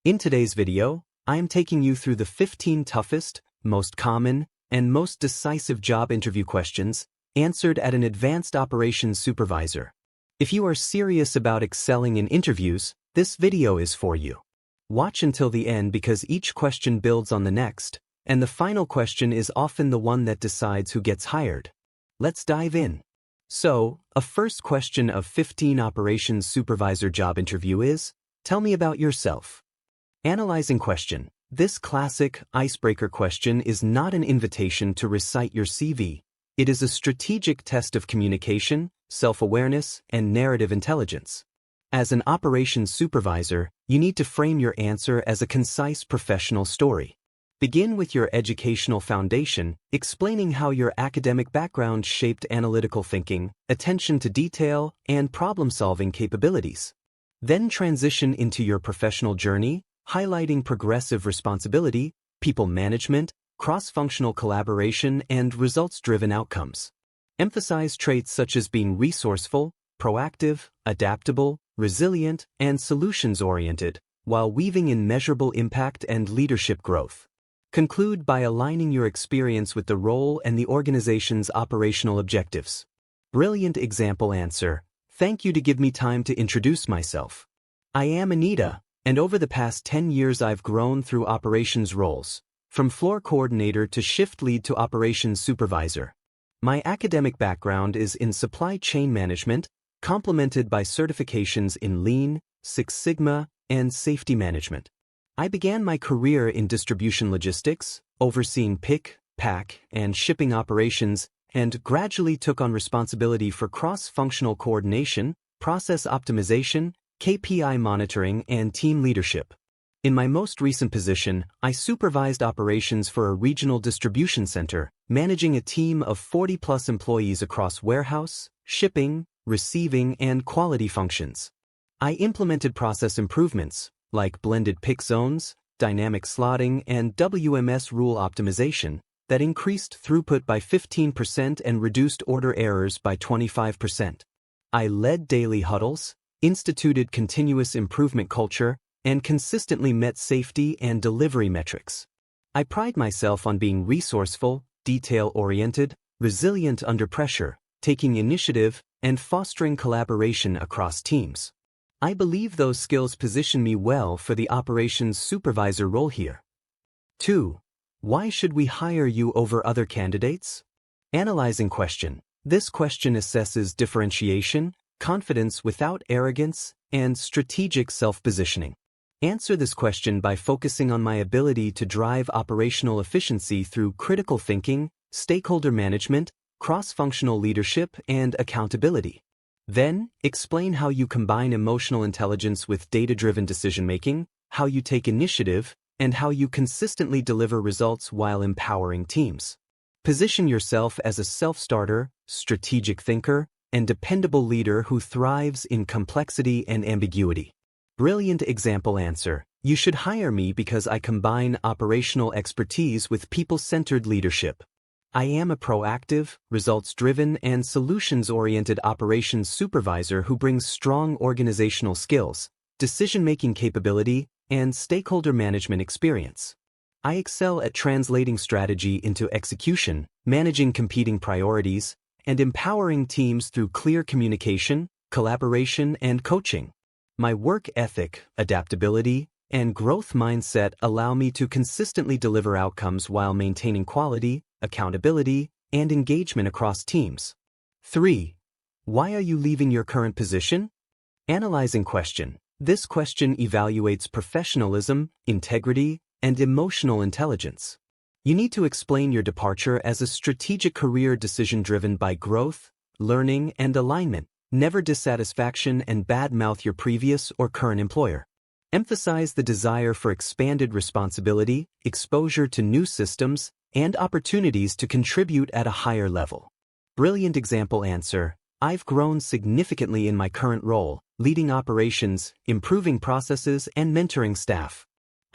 In today's video, I am taking you through the 15 toughest, most common, and most decisive job interview questions answered at an advanced operations supervisor. If you are serious about excelling in interviews, this video is for you. Watch until the end because each question builds on the next, and the final question is often the one that decides who gets hired. Let's dive in. So, a first question of 15 operations supervisor job interview is, tell me about yourself. Analyzing question. This classic icebreaker question is not an invitation to recite your CV. It is a strategic test of communication, self-awareness, and narrative intelligence. As an operations supervisor, you need to frame your answer as a concise professional story. Begin with your educational foundation, explaining how your academic background shaped analytical thinking, attention to detail, and problem-solving capabilities. Then transition into your professional journey, highlighting progressive responsibility, people management, cross-functional collaboration, and results-driven outcomes. Emphasize traits such as being resourceful, proactive, adaptable, resilient, and solutions-oriented, while weaving in measurable impact and leadership growth. Conclude by aligning your experience with the role and the organization's operational objectives. Brilliant example answer. Thank you to give me time to introduce myself. I am Anita, and over the past 10 years I've grown through operations roles, from floor coordinator to shift lead to operations supervisor. My academic background is in supply chain management, complemented by certifications in Lean, Six Sigma, and safety management. I began my career in distribution logistics, overseeing pick, pack, and shipping operations, and gradually took on responsibility for cross-functional coordination, process optimization, KPI monitoring, and team leadership. In my most recent position, I supervised operations for a regional distribution center, managing a team of 40-plus employees across warehouse, shipping, receiving, and quality functions. I implemented process improvements, like blended pick zones, dynamic slotting, and WMS rule optimization, that increased throughput by 15% and reduced order errors by 25%. I led daily huddles, instituted continuous improvement culture, and consistently met safety and delivery metrics. I pride myself on being resourceful, detail-oriented, resilient under pressure, taking initiative, and fostering collaboration across teams. I believe those skills position me well for the operations supervisor role here. 2. Why should we hire you over other candidates? Analyzing question. This question assesses differentiation, confidence without arrogance, and strategic self-positioning. Answer this question by focusing on my ability to drive operational efficiency through critical thinking, stakeholder management, cross-functional leadership, and accountability. Then, explain how you combine emotional intelligence with data-driven decision-making, how you take initiative, and how you consistently deliver results while empowering teams. Position yourself as a self-starter, strategic thinker, and dependable leader who thrives in complexity and ambiguity. Brilliant example answer. You should hire me because I combine operational expertise with people-centered leadership. I am a proactive, results-driven, and solutions-oriented operations supervisor who brings strong organizational skills, decision-making capability, and stakeholder management experience. I excel at translating strategy into execution, managing competing priorities, and empowering teams through clear communication, collaboration, and coaching. My work ethic, adaptability, and growth mindset allow me to consistently deliver outcomes while maintaining quality, accountability, and engagement across teams. 3. Why are you leaving your current position? Analyzing question. This question evaluates professionalism, integrity, and emotional intelligence. You need to explain your departure as a strategic career decision driven by growth, learning, and alignment, never dissatisfaction and badmouth your previous or current employer. Emphasize the desire for expanded responsibility, exposure to new systems, and opportunities to contribute at a higher level. Brilliant example answer. I've grown significantly in my current role, leading operations, improving processes, and mentoring staff.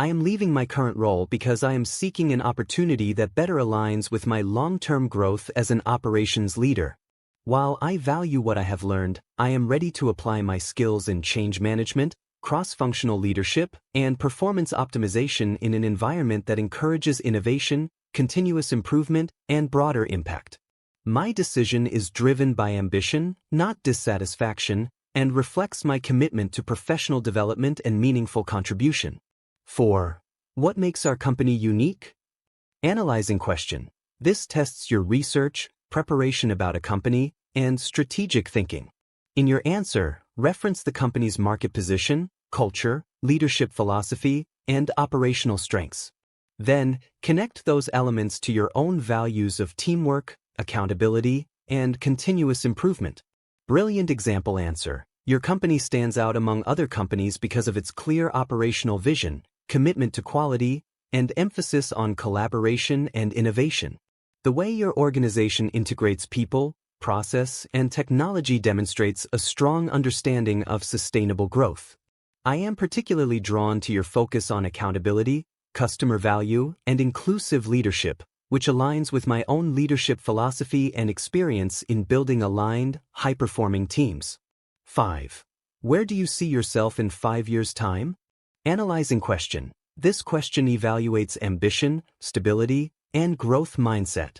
I am leaving my current role because I am seeking an opportunity that better aligns with my long-term growth as an operations leader. While I value what I have learned, I am ready to apply my skills in change management, cross-functional leadership, and performance optimization in an environment that encourages innovation, continuous improvement, and broader impact. My decision is driven by ambition, not dissatisfaction, and reflects my commitment to professional development and meaningful contribution. 4. What makes our company unique? Analyzing question. This tests your research, preparation about a company, and strategic thinking. In your answer, reference the company's market position, culture, leadership philosophy, and operational strengths. Then, connect those elements to your own values of teamwork, accountability, and continuous improvement. Brilliant example answer. Your company stands out among other companies because of its clear operational vision, commitment to quality, and emphasis on collaboration and innovation. The way your organization integrates people, process, and technology demonstrates a strong understanding of sustainable growth. I am particularly drawn to your focus on accountability, customer value, and inclusive leadership, which aligns with my own leadership philosophy and experience in building aligned, high-performing teams. 5. Where do you see yourself in 5 years' time? Analyzing question. This question evaluates ambition, stability, and growth mindset.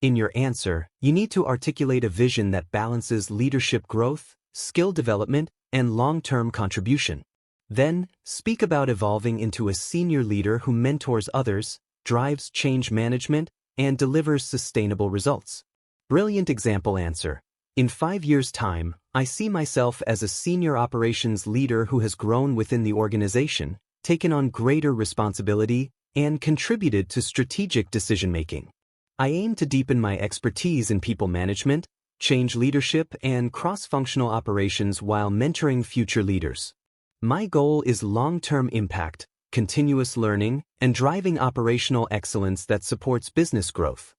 In your answer, you need to articulate a vision that balances leadership growth, skill development, and long-term contribution. Then, speak about evolving into a senior leader who mentors others, drives change management, and delivers sustainable results. Brilliant example answer. In 5 years' time, I see myself as a senior operations leader who has grown within the organization, taken on greater responsibility, and contributed to strategic decision-making. I aim to deepen my expertise in people management, change leadership, and cross-functional operations while mentoring future leaders. My goal is long-term impact, continuous learning, and driving operational excellence that supports business growth.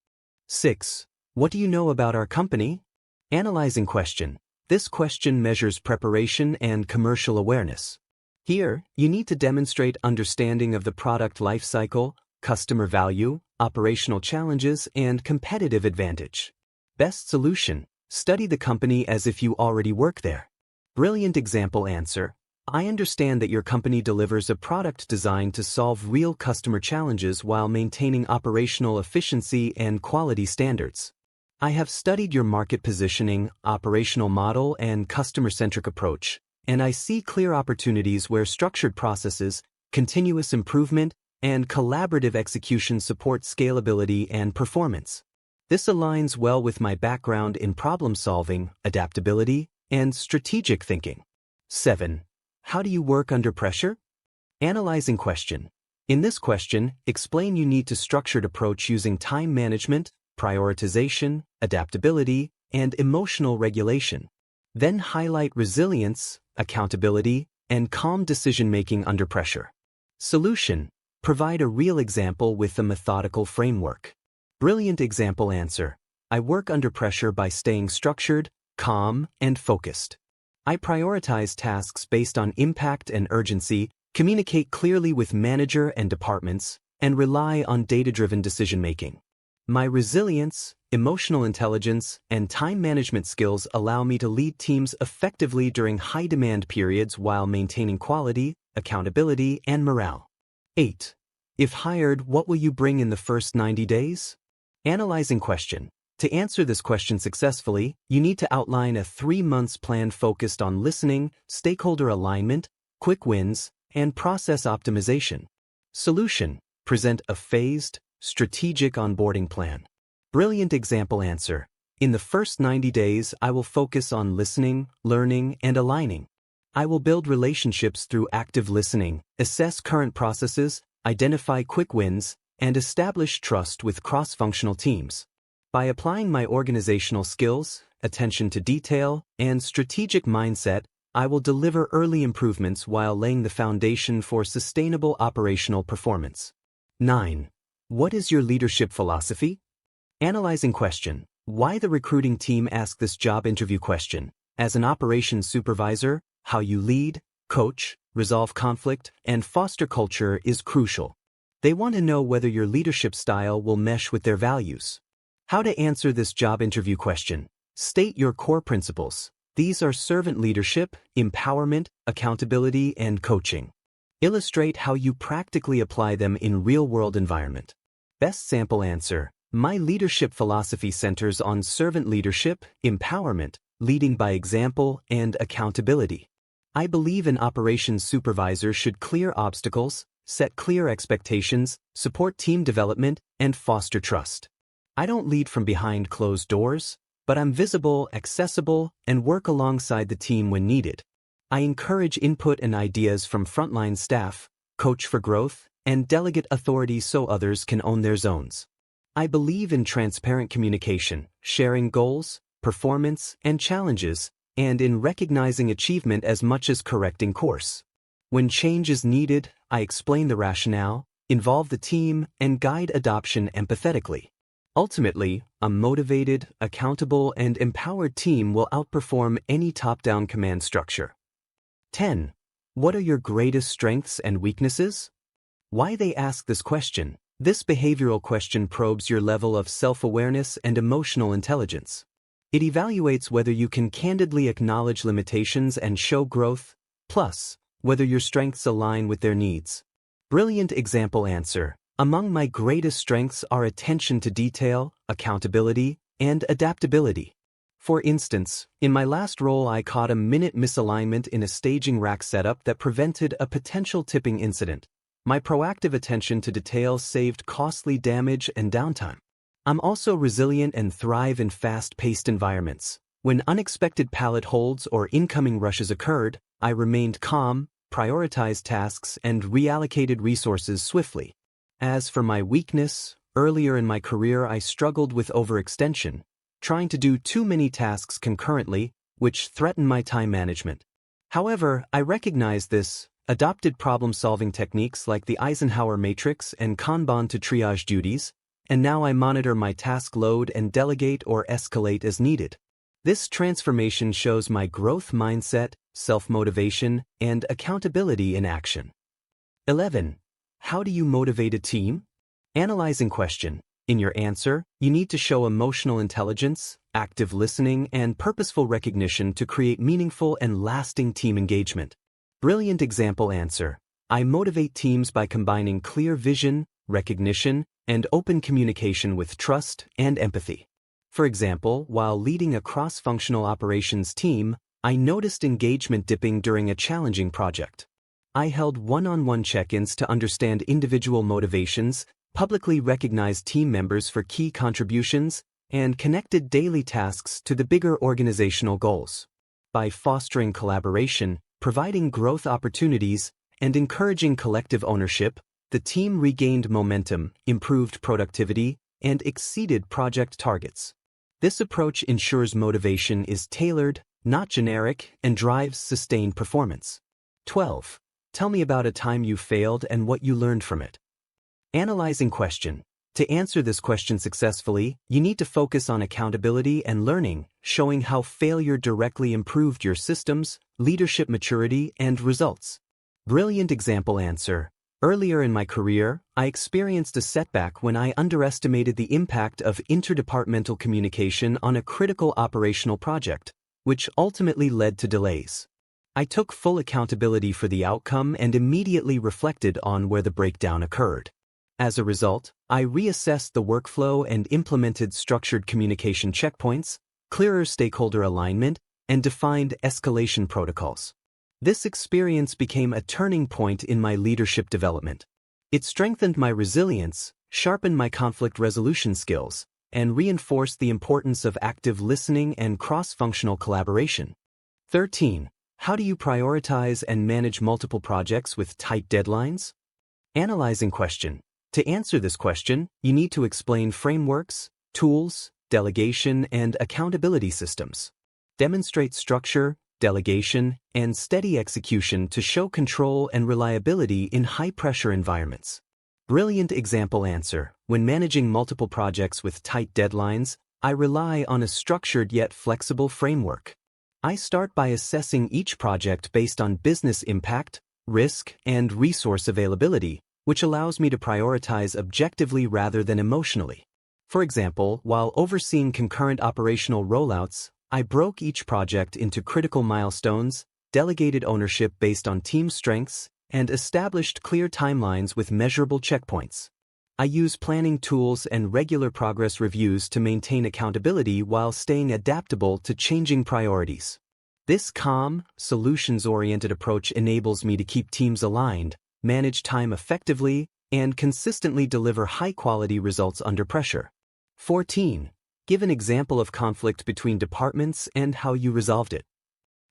6. What do you know about our company? Analyzing question. This question measures preparation and commercial awareness. Here, you need to demonstrate understanding of the product lifecycle, customer value, operational challenges, and competitive advantage. Best solution. Study the company as if you already work there. Brilliant example answer. I understand that your company delivers a product designed to solve real customer challenges while maintaining operational efficiency and quality standards. I have studied your market positioning, operational model, and customer-centric approach, and I see clear opportunities where structured processes, continuous improvement, and collaborative execution support scalability and performance. This aligns well with my background in problem-solving, adaptability, and strategic thinking. 7. How do you work under pressure? Analyzing question. In this question, explain you need to structured approach using time management, prioritization, adaptability, and emotional regulation. Then highlight resilience, accountability, and calm decision-making under pressure. Solution. Provide a real example with a methodical framework. Brilliant example answer. I work under pressure by staying structured, calm, and focused. I prioritize tasks based on impact and urgency, communicate clearly with manager and departments, and rely on data-driven decision-making. My resilience, emotional intelligence, and time management skills allow me to lead teams effectively during high-demand periods while maintaining quality, accountability, and morale. 8. If hired, what will you bring in the first 90 days? Analyzing question. To answer this question successfully, you need to outline a 3-month plan focused on listening, stakeholder alignment, quick wins, and process optimization. Solution. Present a phased, strategic onboarding plan. Brilliant example answer. In the first 90 days, I will focus on listening, learning, and aligning. I will build relationships through active listening, assess current processes, identify quick wins, and establish trust with cross-functional teams. By applying my organizational skills, attention to detail, and strategic mindset, I will deliver early improvements while laying the foundation for sustainable operational performance. 9. What is your leadership philosophy? Analyzing question. Why the recruiting team asked this job interview question? As an operations supervisor, how you lead, coach, resolve conflict, and foster culture is crucial. They want to know whether your leadership style will mesh with their values. How to answer this job interview question? State your core principles. These are servant leadership, empowerment, accountability, and coaching. Illustrate how you practically apply them in real-world environment. Best sample answer. My leadership philosophy centers on servant leadership, empowerment, leading by example, and accountability. I believe an operations supervisor should clear obstacles, set clear expectations, support team development, and foster trust. I don't lead from behind closed doors, but I'm visible, accessible, and work alongside the team when needed. I encourage input and ideas from frontline staff, coach for growth, and delegate authority so others can own their zones. I believe in transparent communication, sharing goals, performance, and challenges, and in recognizing achievement as much as correcting course. When change is needed, I explain the rationale, involve the team, and guide adoption empathetically. Ultimately, a motivated, accountable, and empowered team will outperform any top-down command structure. 10. What are your greatest strengths and weaknesses? Why they ask this question? This behavioral question probes your level of self-awareness and emotional intelligence. It evaluates whether you can candidly acknowledge limitations and show growth, plus, whether your strengths align with their needs. Brilliant example answer. Among my greatest strengths are attention to detail, accountability, and adaptability. For instance, in my last role I caught a minute misalignment in a staging rack setup that prevented a potential tipping incident. My proactive attention to detail saved costly damage and downtime. I'm also resilient and thrive in fast-paced environments. When unexpected pallet holds or incoming rushes occurred, I remained calm, prioritized tasks, and reallocated resources swiftly. As for my weakness, earlier in my career I struggled with overextension, trying to do too many tasks concurrently, which threatened my time management. However, I recognized this, adopted problem-solving techniques like the Eisenhower matrix and Kanban to triage duties, and now I monitor my task load and delegate or escalate as needed. This transformation shows my growth mindset, self-motivation, and accountability in action. 11. How do you motivate a team? Analyzing question. In your answer, you need to show emotional intelligence, active listening, and purposeful recognition to create meaningful and lasting team engagement. Brilliant example answer. I motivate teams by combining clear vision, recognition, and open communication with trust and empathy. For example, while leading a cross-functional operations team, I noticed engagement dipping during a challenging project. I held one-on-one check-ins to understand individual motivations, publicly recognized team members for key contributions, and connected daily tasks to the bigger organizational goals. By fostering collaboration, providing growth opportunities, and encouraging collective ownership, the team regained momentum, improved productivity, and exceeded project targets. This approach ensures motivation is tailored, not generic, and drives sustained performance. 12. Tell me about a time you failed and what you learned from it. Analyzing question. To answer this question successfully, you need to focus on accountability and learning, showing how failure directly improved your systems, leadership maturity, and results. Brilliant example answer. Earlier in my career, I experienced a setback when I underestimated the impact of interdepartmental communication on a critical operational project, which ultimately led to delays. I took full accountability for the outcome and immediately reflected on where the breakdown occurred. As a result, I reassessed the workflow and implemented structured communication checkpoints, clearer stakeholder alignment, and defined escalation protocols. This experience became a turning point in my leadership development. It strengthened my resilience, sharpened my conflict resolution skills, and reinforced the importance of active listening and cross-functional collaboration. 13. How do you prioritize and manage multiple projects with tight deadlines? Analyzing question. To answer this question, you need to explain frameworks, tools, delegation, and accountability systems. Demonstrate structure, delegation, and steady execution to show control and reliability in high-pressure environments. Brilliant example answer. When managing multiple projects with tight deadlines, I rely on a structured yet flexible framework. I start by assessing each project based on business impact, risk, and resource availability, which allows me to prioritize objectively rather than emotionally. For example, while overseeing concurrent operational rollouts, I broke each project into critical milestones, delegated ownership based on team strengths, and established clear timelines with measurable checkpoints. I use planning tools and regular progress reviews to maintain accountability while staying adaptable to changing priorities. This calm, solutions-oriented approach enables me to keep teams aligned, manage time effectively, and consistently deliver high-quality results under pressure. 14. Give an example of conflict between departments and how you resolved it.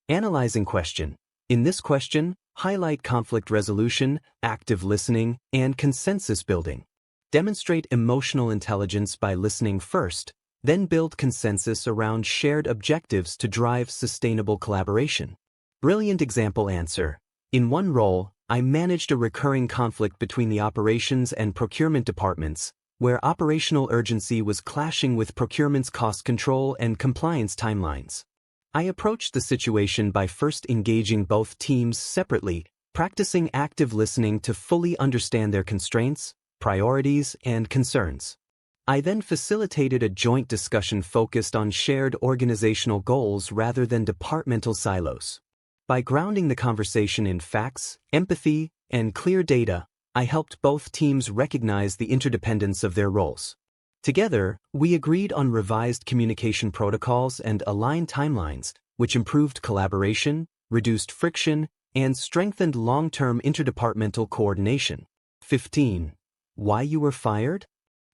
Analyzing question. In this question, highlight conflict resolution, active listening, and consensus building. Demonstrate emotional intelligence by listening first, then build consensus around shared objectives to drive sustainable collaboration. Brilliant example answer. In one role, I managed a recurring conflict between the operations and procurement departments, where operational urgency was clashing with procurement's cost control and compliance timelines. I approached the situation by first engaging both teams separately, practicing active listening to fully understand their constraints, priorities, and concerns. I then facilitated a joint discussion focused on shared organizational goals rather than departmental silos. By grounding the conversation in facts, empathy, and clear data, I helped both teams recognize the interdependence of their roles. Together, we agreed on revised communication protocols and aligned timelines, which improved collaboration, reduced friction, and strengthened long-term interdepartmental coordination. 15. Why you were fired?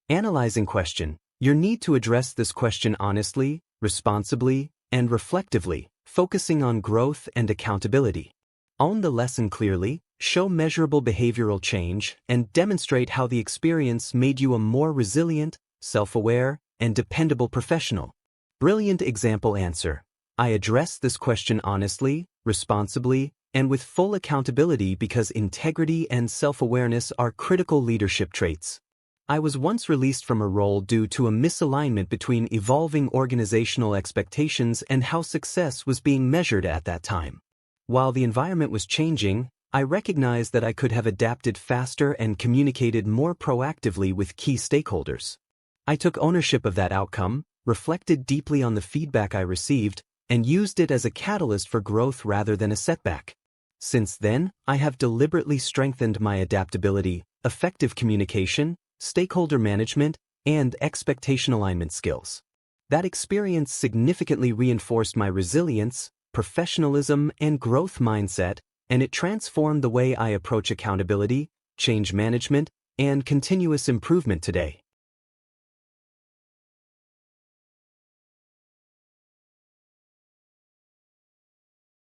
Analyzing question. Your need to address this question honestly, responsibly, and reflectively, focusing on growth and accountability. Own the lesson clearly, show measurable behavioral change, and demonstrate how the experience made you a more resilient, self-aware, and dependable professional. Brilliant example answer. I addressed this question honestly, responsibly, and with full accountability because integrity and self-awareness are critical leadership traits. I was once released from a role due to a misalignment between evolving organizational expectations and how success was being measured at that time. While the environment was changing, I recognized that I could have adapted faster and communicated more proactively with key stakeholders. I took ownership of that outcome, reflected deeply on the feedback I received, and used it as a catalyst for growth rather than a setback. Since then, I have deliberately strengthened my adaptability, effective communication, stakeholder management, and expectation alignment skills. That experience significantly reinforced my resilience, professionalism, and growth mindset, and it transformed the way I approach accountability, change management, and continuous improvement today.